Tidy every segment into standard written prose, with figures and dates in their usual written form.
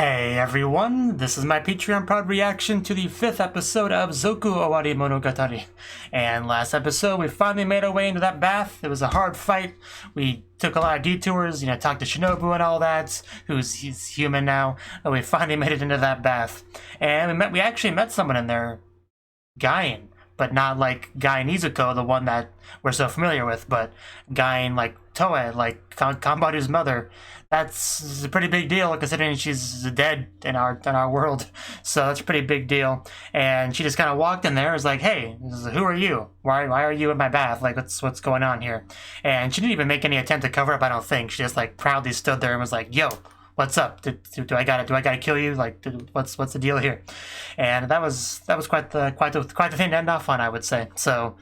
Hey everyone, this is my Patreon proud reaction to the 5th episode of Zoku Owarimonogatari. And last episode, we finally made our way into that bath. It was a hard fight. We took a lot of detours, talked to Shinobu and all that, he's human now. But we finally made it into that bath. And we actually met someone in there, Gain. But not like Gain Izuko, the one that we're so familiar with, but Gain like Toei, like Kanbaru's mother. That's a pretty big deal considering she's dead in our world. So that's a pretty big deal. And she just kind of walked in there and was like, "Hey, who are you? Why are you in my bath? Like, what's going on here?" And she didn't even make any attempt to cover up, I don't think. She just like proudly stood there and was like, "Yo, what's up? Do I gotta kill you? Like, what's the deal here?" And that was quite the thing to end off on, I would say. So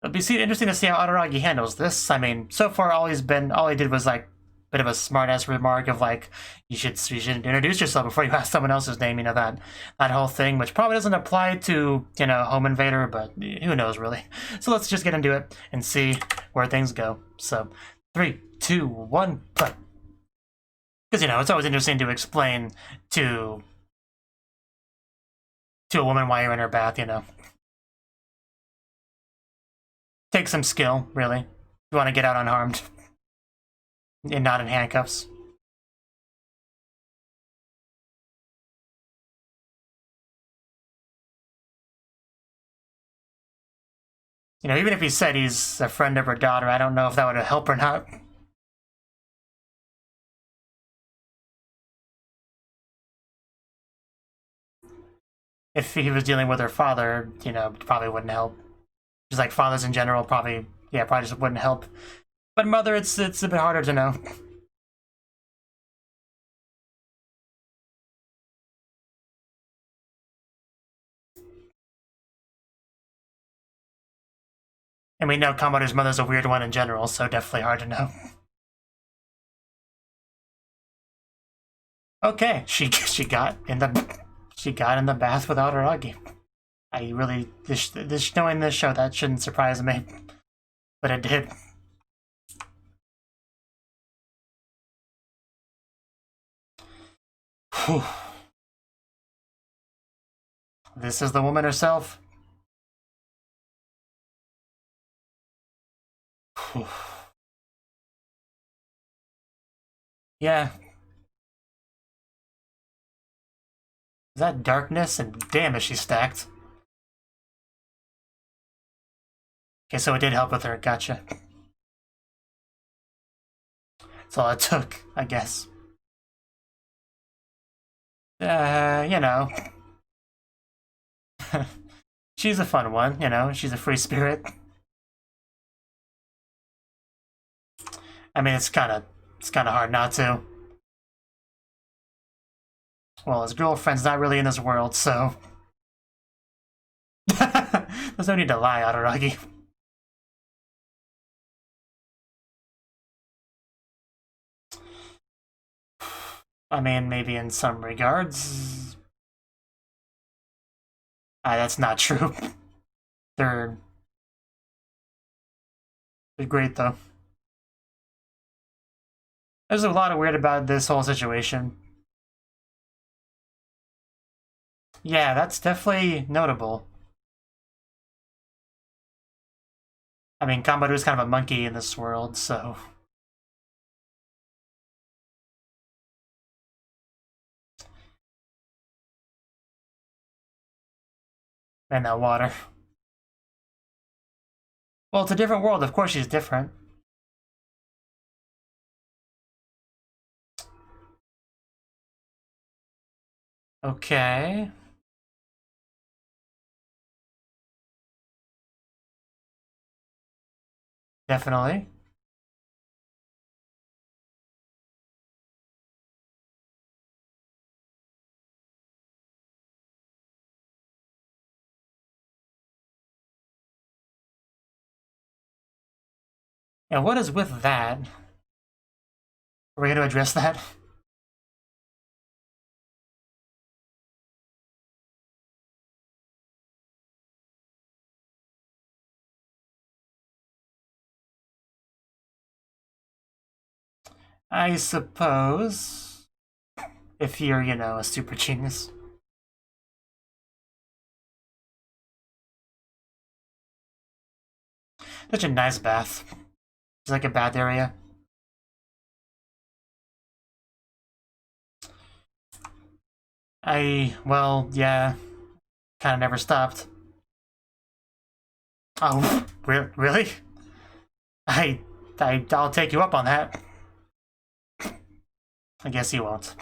it'll be interesting to see how Araragi handles this. I mean, so far all he did was like a bit of a smart-ass remark of like, you should introduce yourself before you ask someone else's name, that whole thing, which probably doesn't apply to, Home Invader, but who knows really. So let's just get into it and see where things go. So 3, 2, 1, play. Because it's always interesting to explain to a woman why you're in her bath, Take some skill, really. You want to get out unharmed. And not in handcuffs. Even if he said he's a friend of her daughter, I don't know if that would help or not. If he was dealing with her father, probably wouldn't help. Just like fathers in general, probably just wouldn't help. But mother, it's a bit harder to know. And we know Kamaru's mother's a weird one in general, so definitely hard to know. Okay, she got in the bath with Araragi. I really knowing this show, that shouldn't surprise me, but it did. Whew. This is the woman herself. Whew. Yeah. Is that darkness? And damn, is she stacked. Okay, so it did help with her. Gotcha. That's all it took, I guess. She's a fun one, she's a free spirit. I mean, it's kind of hard not to. Well, his girlfriend's not really in this world, so there's no need to lie, Araragi. I mean, maybe in some regards. That's not true. They're great, though. There's a lot of weird about this whole situation. Yeah, that's definitely notable. I mean, Kanbaru's kind of a monkey in this world, so... And that water. Well, it's a different world. Of course she's different. Okay. Definitely. And what is with that? Are we going to address that? I suppose if you're, you know, a super genius. Such a nice bath. It's like a bath area. Well, yeah, kind of never stopped. Oh, really? I'll take you up on that. I guess you won't.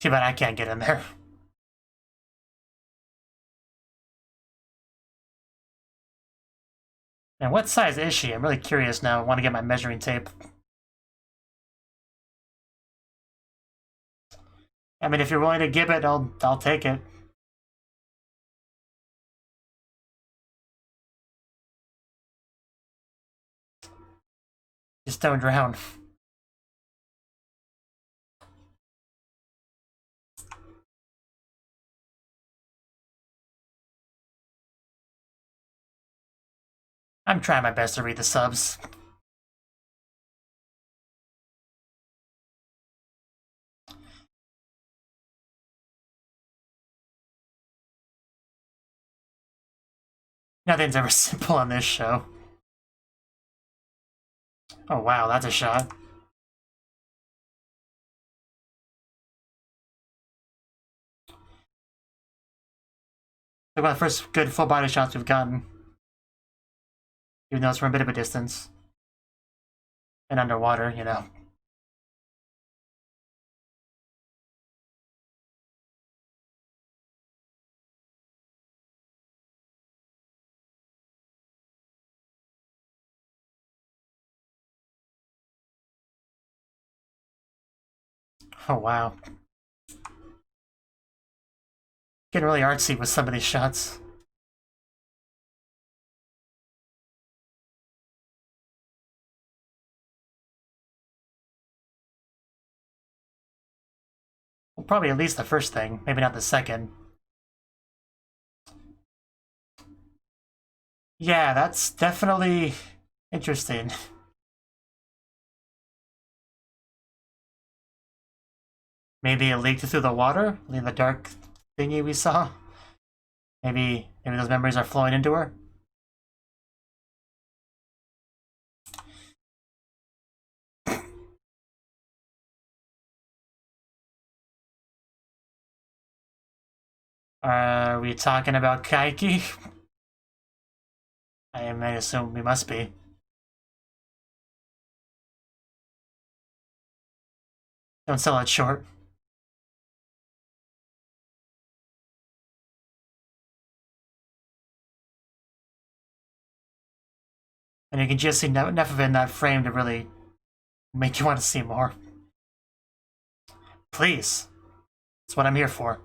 Too bad I can't get in there. And what size is she? I'm really curious now. I want to get my measuring tape. I mean, if you're willing to give it, I'll take it. Just don't drown. I'm trying my best to read the subs. Nothing's ever simple on this show. Oh wow, that's a shot. Look at the first good full body shots we've gotten. Even though it's from a bit of a distance. And underwater, you know. Oh wow. Getting really artsy with some of these shots. Well, probably at least the first thing, maybe not the second. Yeah, that's definitely interesting. Maybe it leaked through the water, the dark thingy we saw. Maybe those memories are flowing into her. Are we talking about Kaiki? I may assume we must be. Don't sell it short. And you can just see enough of it in that frame to really make you want to see more. Please. That's what I'm here for.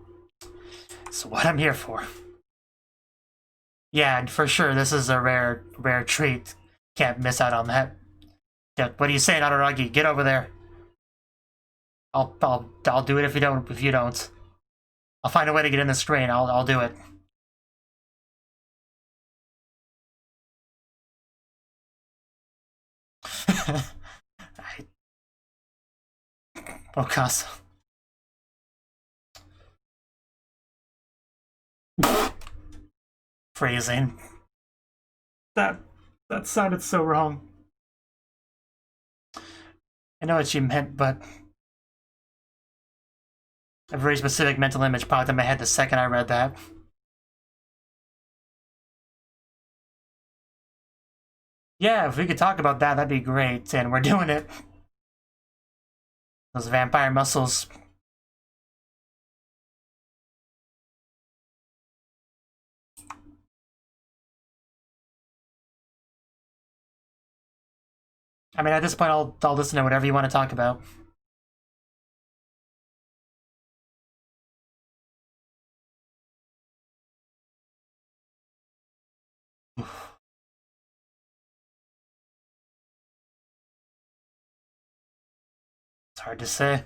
That's what I'm here for. Yeah, for sure, this is a rare treat. Can't miss out on that. Yeah, what are you saying, Araragi? Get over there. I'll do it if you don't. I'll find a way to get in the screen. I'll do it. Okasa. Phrasing. That sounded so wrong. I know what you meant, but a very specific mental image popped in my head the second I read that. Yeah, if we could talk about that, that'd be great, and we're doing it. Those vampire muscles. I mean, at this point, I'll listen to whatever you want to talk about. It's hard to say.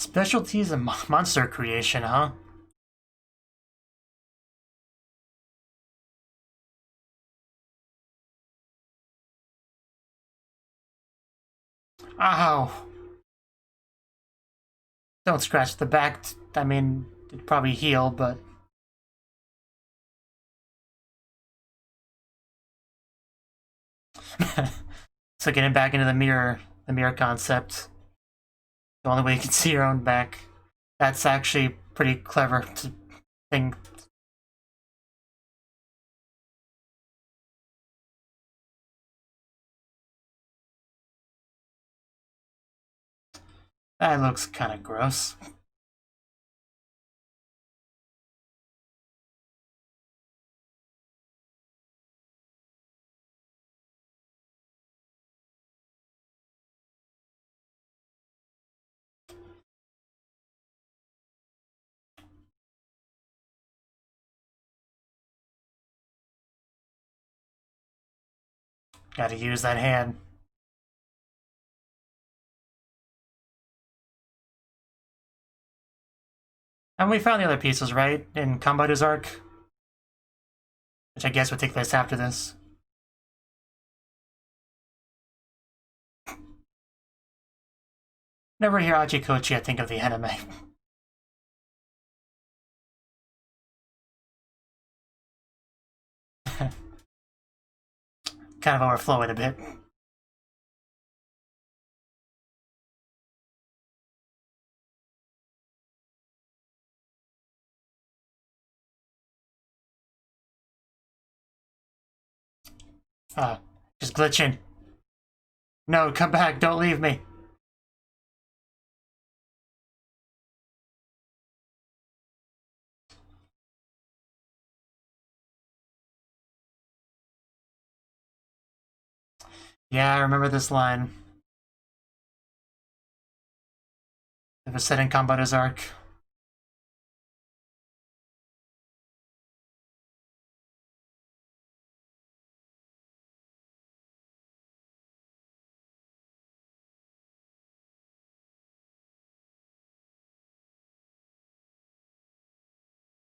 Specialties in monster creation, huh? Ow! Don't scratch the back. I mean, it'd probably heal, but... So getting back into the mirror concept. The only way you can see your own back. That's actually pretty clever to think. That looks kind of gross. Gotta use that hand. And we found the other pieces, right? In Kambadu's arc? Which I guess would take place after this. Never hear Achikochi, I think of the anime. Kind of overflowing a bit. Just glitching. No, come back, don't leave me. Yeah, I remember this line. It was said in Kambadu's arc.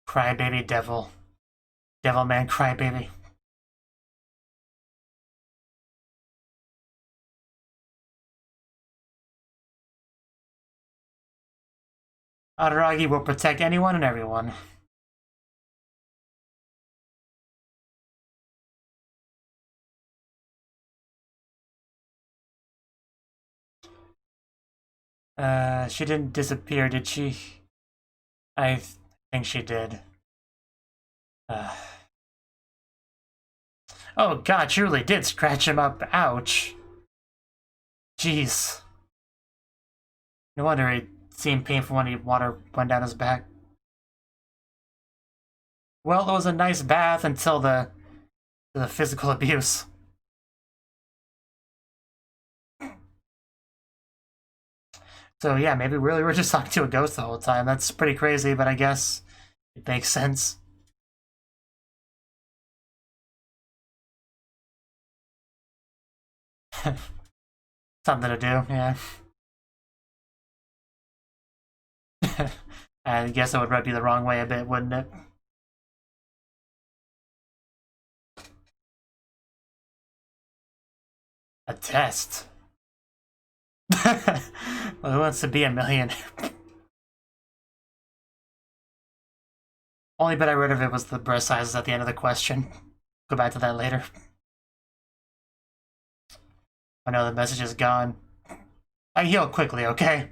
Crybaby devil. Devilman crybaby. Araragi will protect anyone and everyone. She didn't disappear, did she? I think she did. Oh god, she really did scratch him up. Ouch. Jeez. No wonder it seemed painful when water went down his back. Well, it was a nice bath until the physical abuse. So yeah, maybe really we're just talking to a ghost the whole time. That's pretty crazy, but I guess it makes sense. Something to do, yeah. I guess it would rub you the wrong way a bit, wouldn't it? A test. Well, who wants to be a millionaire? Only bit I read of it was the breast sizes at the end of the question. Go back to that later. I know the message is gone. I heal quickly, okay?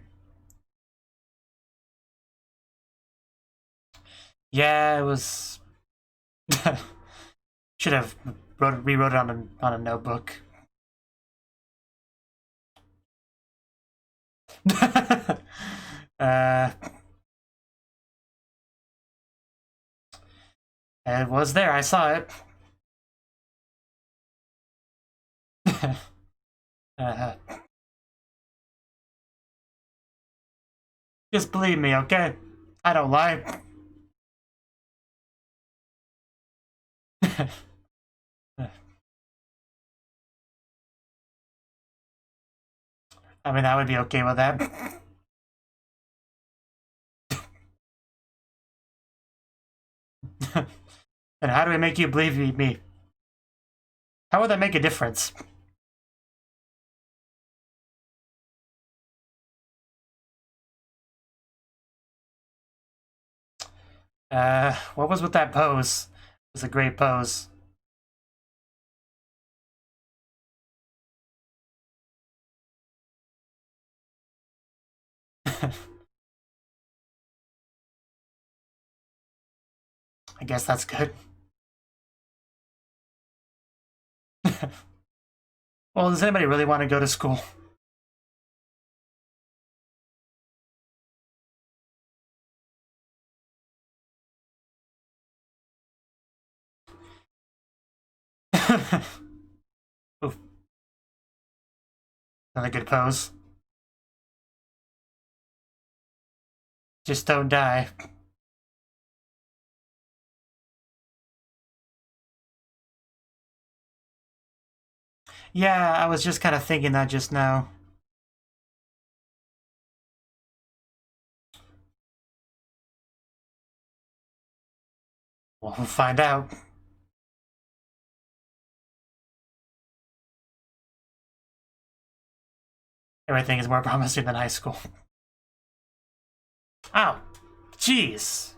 Yeah, it was... Should have rewrote it on a notebook. It was there, I saw it. Just believe me, okay? I don't lie. I mean, I would be okay with that. And how do we make you believe me? How would that make a difference? What was with that pose? It was a great pose. I guess that's good. Well, does anybody really want to go to school? Oof. Another good pose. Just don't die. Yeah, I was just kind of thinking that just now. Well, we'll find out. Everything is more promising than high school. Ow! Jeez!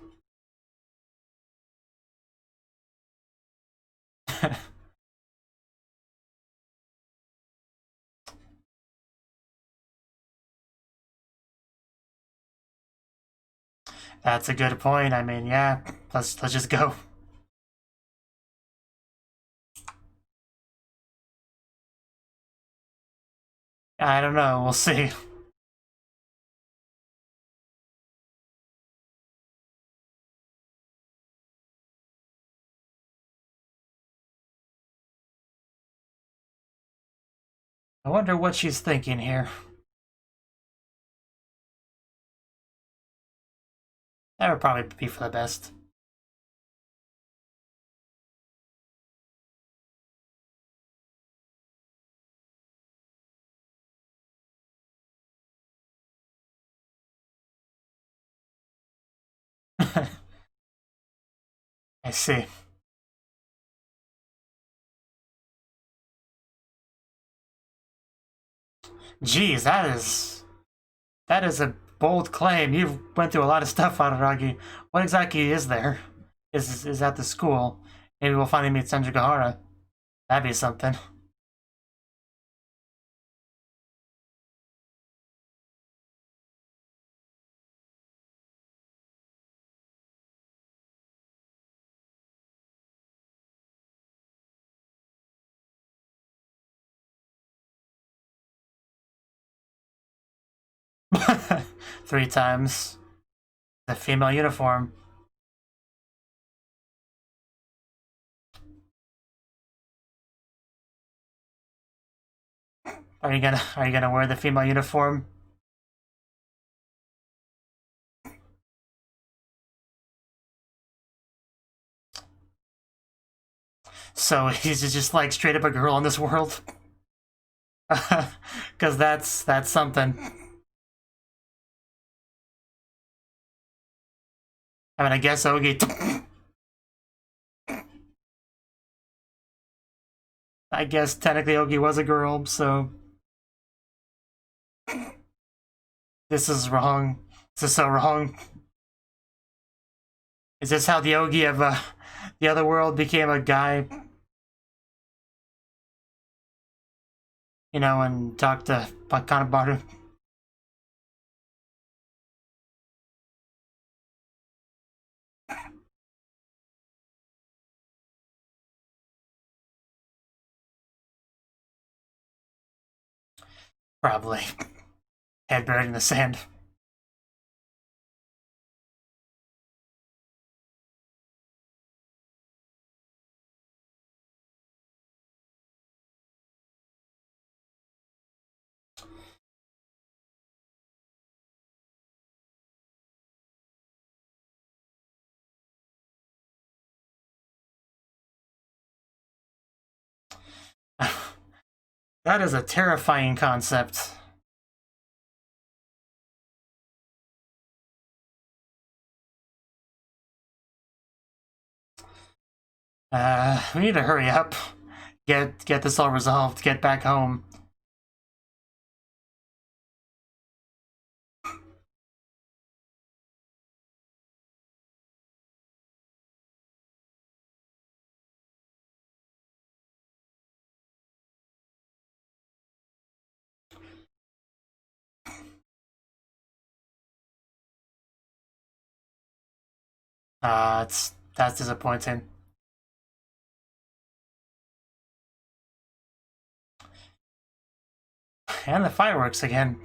That's a good point. I mean, yeah, let's just go. I don't know, we'll see. I wonder what she's thinking here. That would probably be for the best. I see. Geez, that is a bold claim. You've went through a lot of stuff, Araragi. What exactly is there? Is at the school? Maybe we'll finally meet Senjugahara. That'd be something. Three times. The female uniform. Are you gonna wear the female uniform? So he's just like straight up a girl in this world? Because that's something. I mean, I guess Ogi... I guess technically Ogi was a girl, so... This is wrong. This is so wrong. Is this how the Ogi of the other world became a guy? You know, and talked to Kanabaru? Probably. Head buried in the sand. That is a terrifying concept. We need to hurry up. Get this all resolved. Get back home. That's disappointing. And the fireworks again.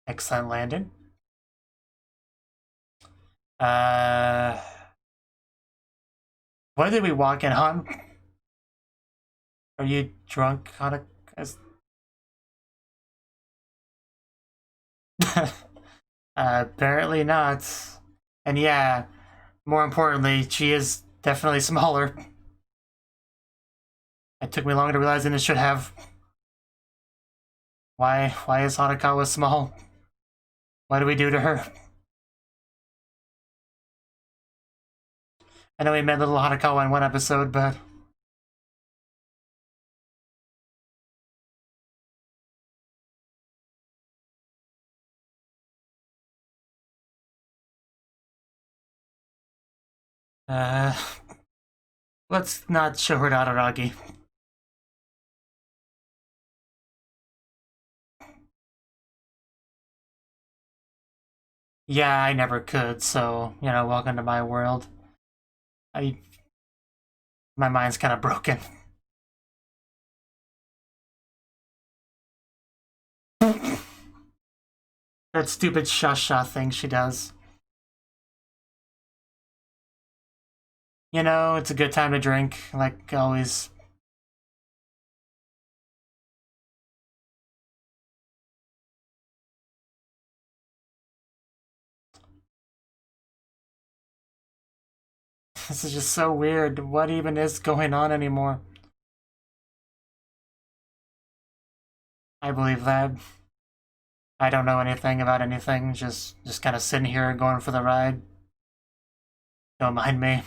Excellent landing. What did we walk in on? Are you drunk on a... apparently not. And yeah, more importantly, she is definitely smaller. It took me longer to realize than it should have. Why is Hanakawa small? What do we do to her? I know we met little Hanakawa in one episode, but... let's not show her to Araragi. Yeah, I never could, so, you know, welcome to my world. My mind's kind of broken. That stupid sha-sha thing she does. You know, it's a good time to drink, like always. This is just so weird. What even is going on anymore? I believe that. I don't know anything about anything, just kind of sitting here going for the ride. Don't mind me.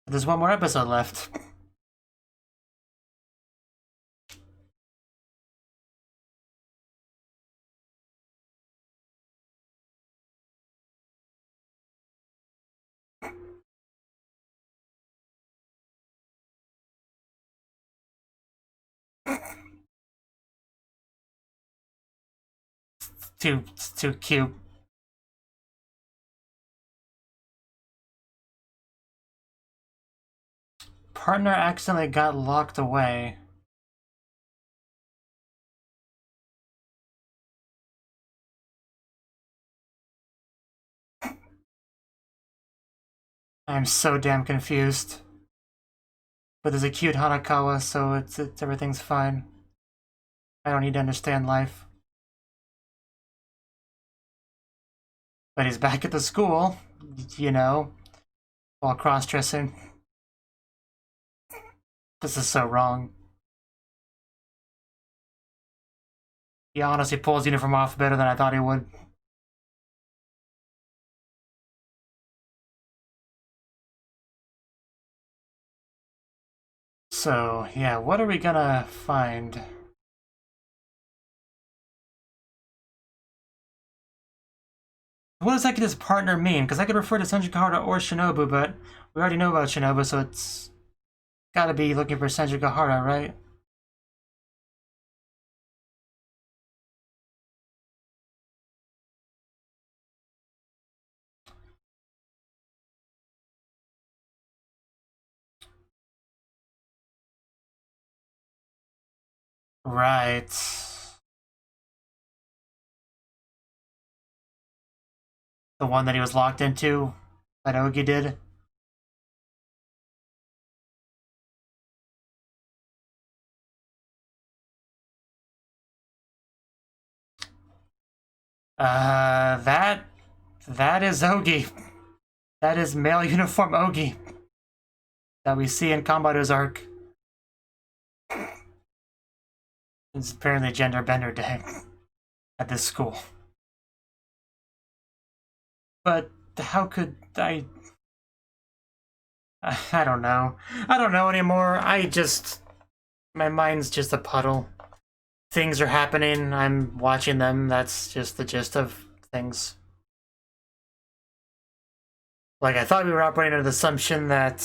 There's one more episode left. It's too cute. Partner accidentally got locked away. I'm so damn confused. But there's a cute Hanakawa, so it's everything's fine. I don't need to understand life. But he's back at the school, you know, while cross-dressing. This is so wrong. He honestly pulls his uniform off better than I thought he would. So, yeah, what are we gonna find? What does Ekita's partner mean? Because I could refer to Senjukahara or Shinobu, but we already know about Shinobu, so it's gotta be looking for Senjukahara, right? Right. The one that he was locked into, that Ogi did. That is Ogi. That is male uniform Ogi that we see in Kambaru's arc. It's apparently gender bender day at this school. But how could I don't know. I don't know anymore. My mind's just a puddle. Things are happening, I'm watching them, that's just the gist of things. Like, I thought we were operating under the assumption that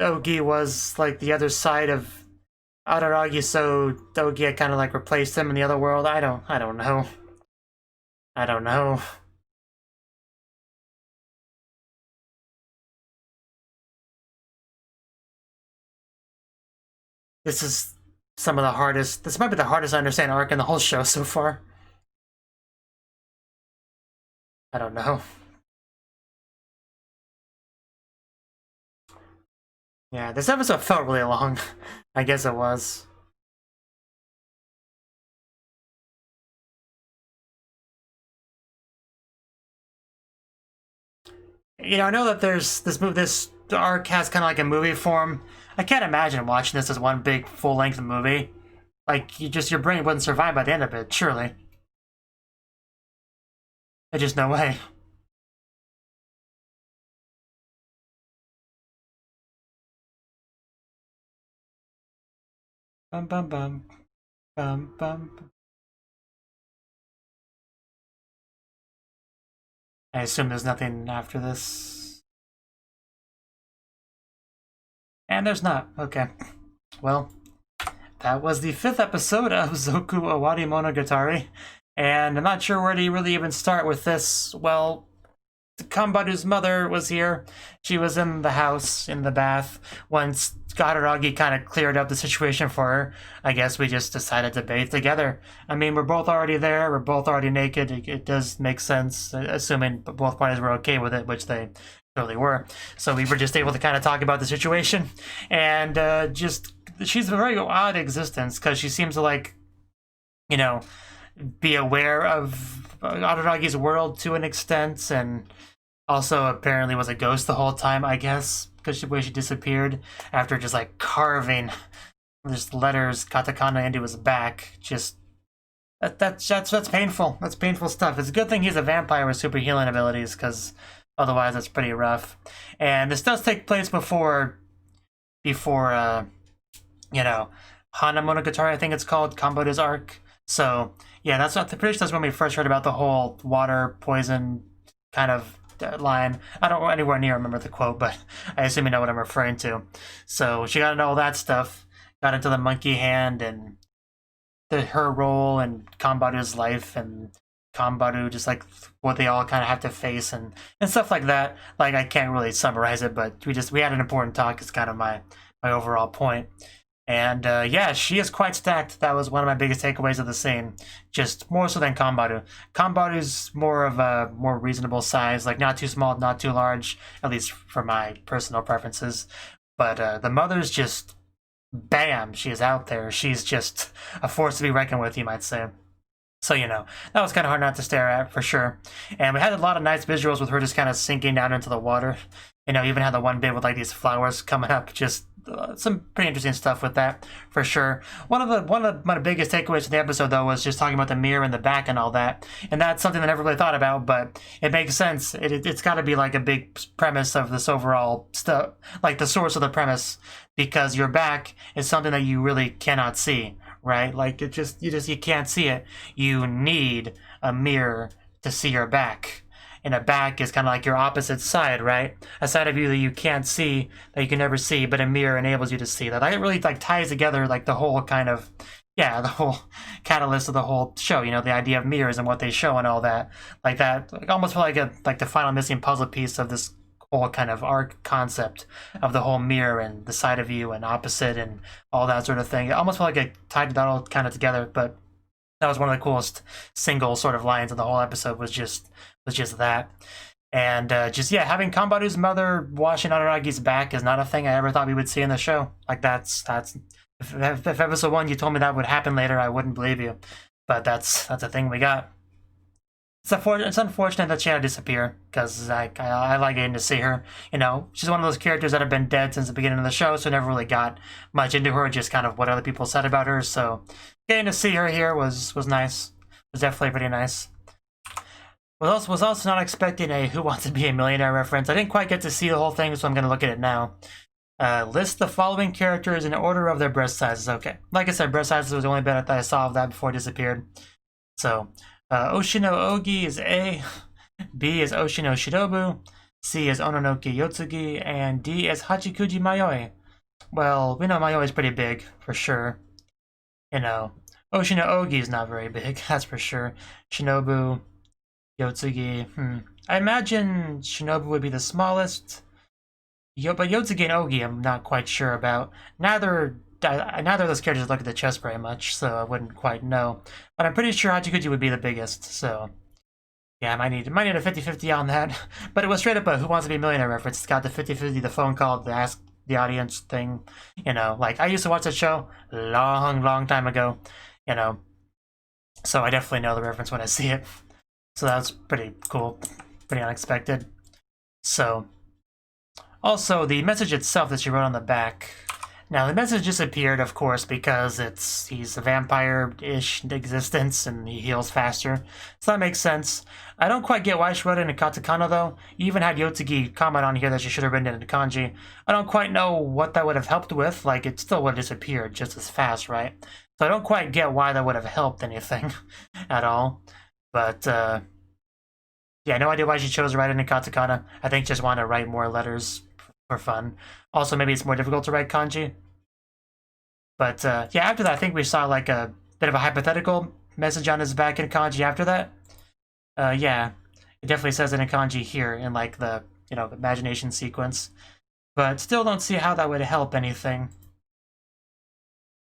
Ogi was, like, the other side of Araragi, so Ogi had kind of, like, replaced him in the other world. I don't know. I don't know. This is some of the hardest, this might be the hardest to understand arc in the whole show so far. I don't know. Yeah, this episode felt really long. I guess it was. You know, I know that there's this arc has kind of like a movie form. I can't imagine watching this as one big full-length movie. Like, your brain wouldn't survive by the end of it, surely. There's just no way. Bum bum bum. Bum bum. I assume there's nothing after this. And there's not. Okay. Well, that was the 5th episode of Zoku Owarimonogatari. And I'm not sure where to really even start with this. Well, Kambaru's mother was here. She was in the house, in the bath. Once Araragi kind of cleared up the situation for her, I guess we just decided to bathe together. I mean, we're both already there. We're both already naked. It does make sense, assuming both parties were okay with it, which they totally were. So we were just able to kind of talk about the situation. And she's a very odd existence because she seems to, like, you know, be aware of Araragi's world to an extent, and also apparently was a ghost the whole time, I guess, because the way she disappeared after just like carving just letters katakana into his back. Just that's painful. That's painful stuff. It's a good thing he's a vampire with super healing abilities, because otherwise that's pretty rough. And this does take place before you know, Hana Monogatari, I think it's called, Kambaru's arc. So yeah, that's what pretty sure that's when we first heard about the whole water poison kind of line. I don't anywhere near remember the quote, but I assume you know what I'm referring to. So she got into all that stuff, got into the monkey hand and her role and Kambaru's life, and Kambaru just like what they all kind of have to face and stuff like that. Like, I can't really summarize it, but we had an important talk. Is kind of my overall point. And yeah, she is quite stacked. That was one of my biggest takeaways of the scene. Just more so than Kambaru. Kambaru's more of a more reasonable size, like not too small, not too large, at least for my personal preferences. But the mother's just, bam, she is out there. She's just a force to be reckoned with, you might say. So, you know, that was kind of hard not to stare at, for sure. And we had a lot of nice visuals with her just kind of sinking down into the water. You know, even had the one bit with like these flowers coming up, just some pretty interesting stuff with that, for sure. One of my biggest takeaways from the episode, though, was just talking about the mirror in the back and all that. And that's something I never really thought about, but it makes sense. It's got to be like a big premise of this overall stuff, like the source of the premise, because your back is something that you really cannot see, right? Like, you can't see it. You need a mirror to see your back. And a back is kind of like your opposite side, right? A side of you that you can't see, that you can never see, but a mirror enables you to see that. It really like ties together like the whole kind of, yeah, the whole catalyst of the whole show. You know, the idea of mirrors and what they show and all that, like that. Like, almost feel like the final missing puzzle piece of this whole kind of arc concept of the whole mirror and the side of you and opposite and all that sort of thing. It almost felt like it tied that all kind of together, but that was one of the coolest single sort of lines of the whole episode, was just that. And just, yeah, having Kambaru's mother washing Araragi's back is not a thing I ever thought we would see in the show. Like, that's if episode 1 you told me that would happen later, I wouldn't believe you. But that's a thing we got. It's unfortunate that she had to disappear, because I like getting to see her. You know, she's one of those characters that have been dead since the beginning of the show, so never really got much into her, just kind of what other people said about her. So getting to see her here was nice. Was definitely pretty nice. Was also not expecting a Who Wants to Be a Millionaire reference. I didn't quite get to see the whole thing, so I'm going to look at it now. List the following characters in order of their breast sizes. Okay, like I said, breast sizes was the only bit that I saw of that before it disappeared. So, Oshino Ogi is A, B is Oshino Shidobu, C is Ononoki Yotsugi, and D is Hachikuji Mayoi. Well, we know Mayoi is pretty big, for sure. You know, Oshino Ogi is not very big, that's for sure. Shinobu, Yotsugi, I imagine Shinobu would be the smallest. But Yotsugi and Ogi I'm not quite sure about. Neither of those characters look at the chest very much, so I wouldn't quite know. But I'm pretty sure Hachikuji would be the biggest, so... Yeah, I might need a 50-50 on that. But it was straight up a Who Wants to Be a Millionaire reference. It's got the 50-50, the phone call, the ask the audience thing. You know, like, I used to watch that show long time ago, you know. So I definitely know the reference when I see it. So that was pretty cool, pretty unexpected. So... Also, the message itself that she wrote on the back. Now, the message disappeared, of course, because he's a vampire-ish existence and he heals faster. So that makes sense. I don't quite get why she wrote it in katakana, though. You even had Yotsugi comment on here that she should have written it in kanji. I don't quite know what that would have helped with. Like, it still would have disappeared just as fast, right? So I don't quite get why that would have helped anything at all. But, yeah, no idea why she chose to write it in katakana. I think just wanted to write more letters for fun. Also, maybe it's more difficult to write kanji. But, yeah, after that, I think we saw, like, a bit of a hypothetical message on his back in kanji after that. Yeah, it definitely says it in kanji here in, like, the, you know, imagination sequence. But still don't see how that would help anything.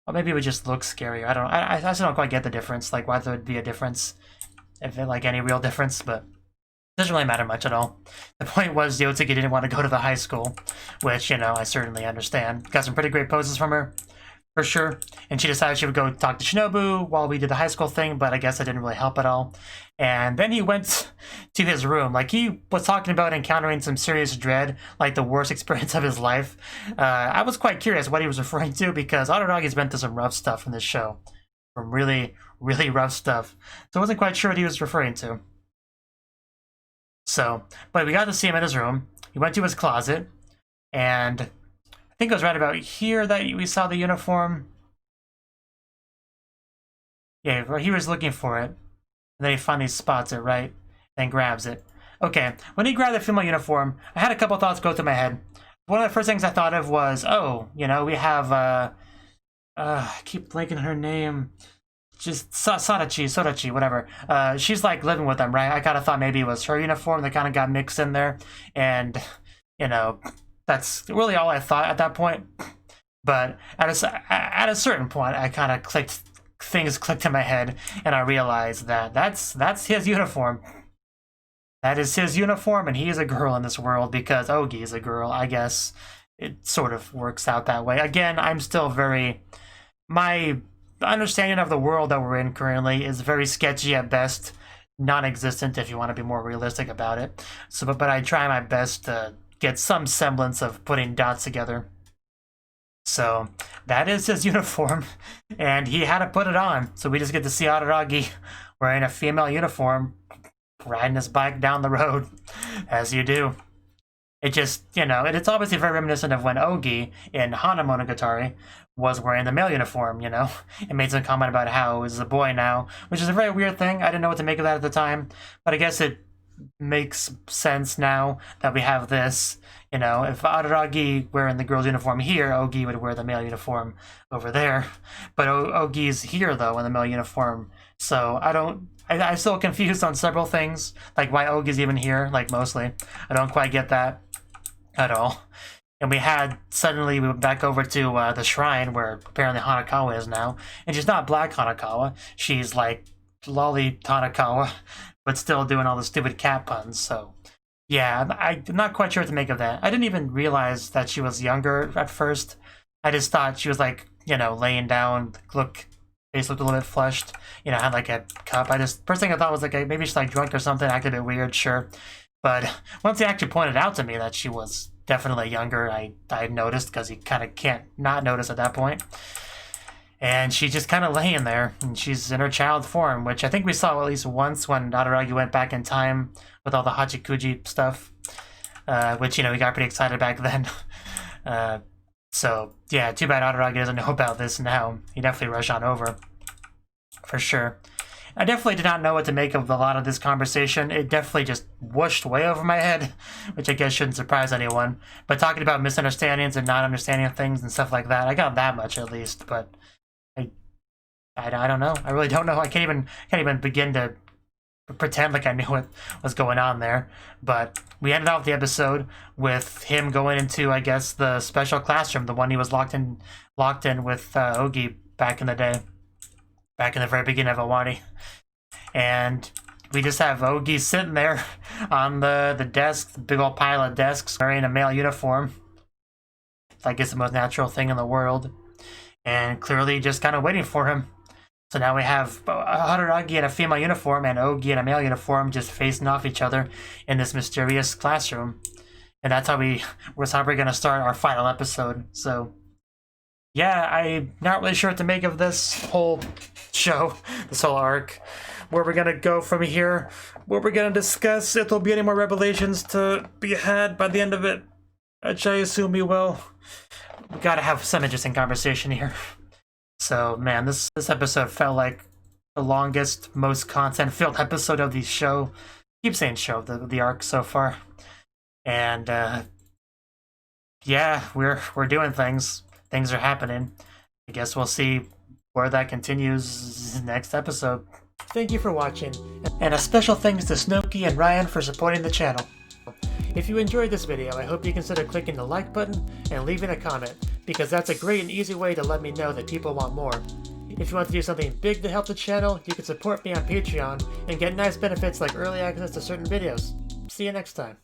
Or maybe it would just look scarier. I don't know. I still don't quite get the difference, like, why there would be a difference. If it, like, any real difference, but... doesn't really matter much at all. The point was Yotsugi didn't want to go to the high school, which, you know, I certainly understand. Got some pretty great poses from her, for sure. And she decided she would go talk to Shinobu while we did the high school thing, but I guess that didn't really help at all. And then he went to his room. Like, he was talking about encountering some serious dread, like the worst experience of his life. I was quite curious what he was referring to, because Araragi's been through some rough stuff in this show. Some really rough stuff. So I wasn't quite sure what he was referring to. So, but we got to see him in his room. He went to his closet, and I think it was right about here that we saw the uniform. Yeah, he was looking for it, and then he finally spots it, right? And grabs it. Okay, when he grabbed the female uniform, I had a couple thoughts go through my head. One of the first things I thought of was, oh, you know, we have, I keep blanking her name. Just Sodachi, whatever. She's like living with them, right? I kind of thought maybe it was her uniform that kind of got mixed in there. And, you know, that's really all I thought at that point. But at a certain point, I kind of things clicked in my head, and I realized that that's his uniform. That is his uniform, and he is a girl in this world because Ogi is a girl, I guess. It sort of works out that way. Again, I'm still my understanding of the world that we're in currently is very sketchy at best, non-existent if you want to be more realistic about it. So, but I try my best to get some semblance of putting dots together. So that is his uniform, and he had to put it on. So we just get to see Araragi wearing a female uniform, riding his bike down the road, as you do. It just, you know, it's obviously very reminiscent of when Ogi in HolyFFF was wearing the male uniform, you know, and made some comment about how he's a boy now, which is a very weird thing. I didn't know what to make of that at the time, but I guess it makes sense now that we have this. You know, if Araragi wearing the girl's uniform here, Ogi would wear the male uniform over there. But Ogi's here, though, in the male uniform. So I'm still confused on several things, like why Ogi's even here, like mostly. I don't quite get that at all. And we went back over to the shrine where apparently Hanakawa is now. And she's not Black Hanakawa. She's like Lolly Hanakawa, but still doing all the stupid cat puns. So, yeah, I'm not quite sure what to make of that. I didn't even realize that she was younger at first. I just thought she was like, you know, laying down, look face looked a little bit flushed. You know, had like a cup. First thing I thought was like maybe she's like drunk or something, acted a bit weird, sure. But once he actually pointed out to me that she was definitely younger, I noticed, because you kind of can't not notice at that point. And she's just kind of laying there, and she's in her child form, which I think we saw at least once when Araragi went back in time with all the Hachikuji stuff, which, you know, we got pretty excited back then. So, yeah, too bad Araragi doesn't know about this now. He definitely rushed on over, for sure. I definitely did not know what to make of a lot of this conversation. It definitely just whooshed way over my head, which I guess shouldn't surprise anyone. But talking about misunderstandings and not understanding things and stuff like that, I got that much at least. But I don't know. I really don't know. I can't even begin to pretend like I knew what was going on there. But we ended off the episode with him going into, I guess, the special classroom, the one he was locked in with Ogi back in the day. Back in the very beginning of Owari. And we just have Ogi sitting there on the desk, the big old pile of desks, wearing a male uniform. I guess the most natural thing in the world. And clearly just kind of waiting for him. So now we have Araragi in a female uniform and Ogi in a male uniform just facing off each other in this mysterious classroom. And that's how we're going to start our final episode. So yeah, I'm not really sure what to make of this whole show, this whole arc. Where we're going to go from here, what we're going to discuss, if there'll be any more revelations to be had by the end of it, which I assume we will. We got to have some interesting conversation here. So, man, this episode felt like the longest, most content-filled episode of the show. I keep saying show, the arc so far. And, yeah, we're doing things. Things are happening. I guess we'll see where that continues next episode. Thank you for watching, and a special thanks to Cnouki and Ryan for supporting the channel. If you enjoyed this video, I hope you consider clicking the like button and leaving a comment, because that's a great and easy way to let me know that people want more. If you want to do something big to help the channel, you can support me on Patreon and get nice benefits like early access to certain videos. See you next time.